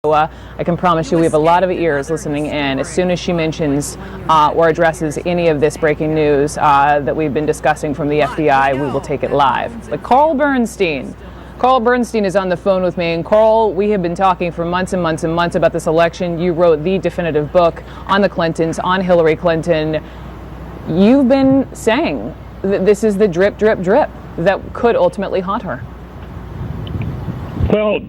I can promise you we have a lot of ears listening in. As soon as she mentions or addresses any of this breaking news that we've been discussing from the FBI, we will take it live. But Carl Bernstein is on the phone with me. And Carl, we have been talking for months and months and months about this election. You wrote the definitive book on the Clintons, on Hillary Clinton. You've been saying that this is the drip, drip, drip that could ultimately haunt her. Well,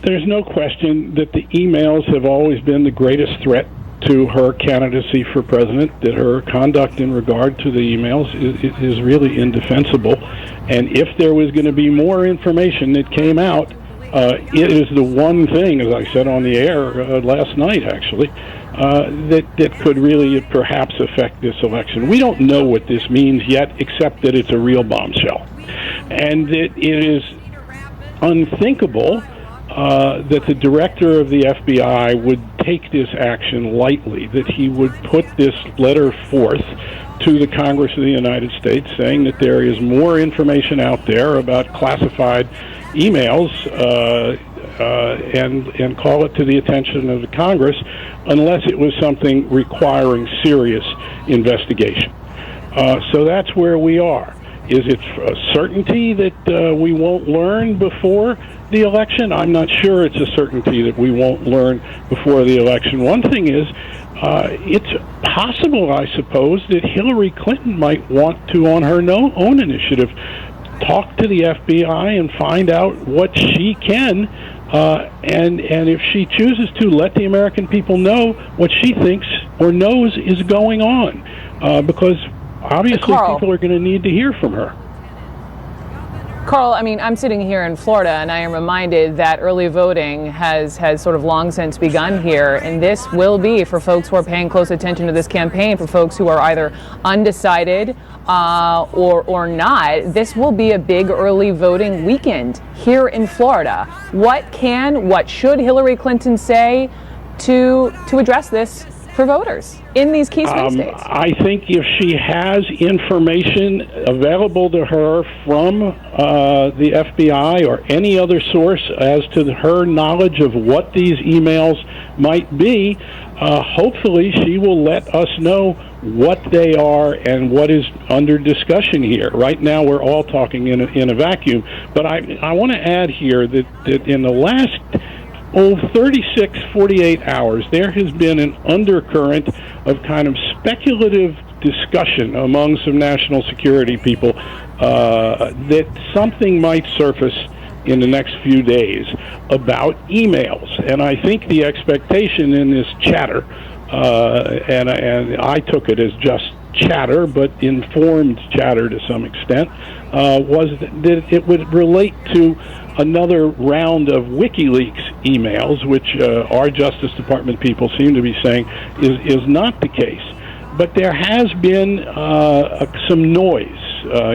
there's no question that the emails have always been the greatest threat to her candidacy for president, that her conduct in regard to the emails is really indefensible. And if there was going to be more information that came out, it is the one thing, as I said on the air last night, actually, that could really perhaps affect this election. We don't know what this means yet, except that it's a real bombshell. And that it is unthinkable that the director of the FBI would take this action lightly, that he would put this letter forth to the Congress of the United States saying that there is more information out there about classified emails and call it to the attention of the Congress unless it was something requiring serious investigation. So that's where we are. Is it a certainty that we won't learn before the election? I'm not sure it's a certainty that we won't learn before the election. One thing is, it's possible, I suppose, that Hillary Clinton might want to, on her own initiative, talk to the FBI and find out what she can, and if she chooses to, let the American people know what she thinks or knows is going on, because obviously people are going to need to hear from her. Carl, I mean, I'm sitting here in Florida, and I am reminded that early voting has sort of long since begun here, and this will be, for folks who are paying close attention to this campaign, for folks who are either undecided or not, this will be a big early voting weekend here in Florida. What should Hillary Clinton say to address this for voters in these key swing states? I think if she has information available to her from the FBI or any other source as to her knowledge of what these emails might be, hopefully she will let us know what they are and what is under discussion here. Right now we're all talking in a vacuum, but I want to add here that in the last 36, 48 hours, there has been an undercurrent of kind of speculative discussion among some national security people that something might surface in the next few days about emails. And I think the expectation in this chatter, and I took it as just chatter, but informed chatter to some extent, was that it would relate to another round of WikiLeaks emails, which our Justice Department people seem to be saying is not the case. But there has been some noise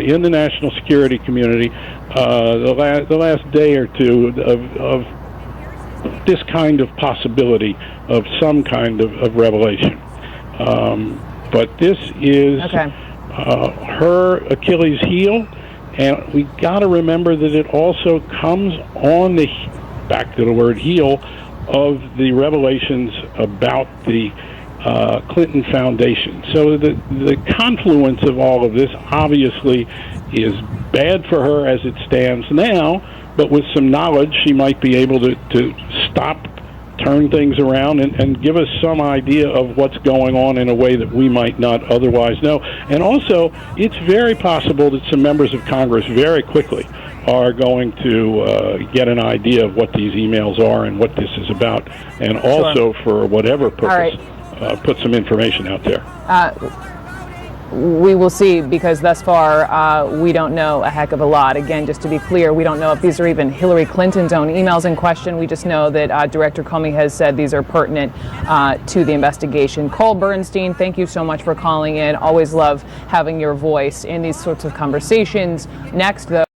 in the national security community the last day or two of this kind of possibility of some kind of revelation. But this is her Achilles heel. And we got to remember that it also comes on the, back to the word heel, of the revelations about the Clinton Foundation. So the confluence of all of this obviously is bad for her as it stands now, but with some knowledge she might be able to stop, turn things around, and give us some idea of what's going on in a way that we might not otherwise know. And also, it's very possible that some members of Congress very quickly are going to get an idea of what these emails are and what this is about, and also, for whatever purpose, put some information out there. We will see, because thus far we don't know a heck of a lot. Again, just to be clear, we don't know if these are even Hillary Clinton's own emails in question. We just know that Director Comey has said these are pertinent to the investigation. Carl Bernstein, thank you so much for calling in. Always love having your voice in these sorts of conversations. Next, though.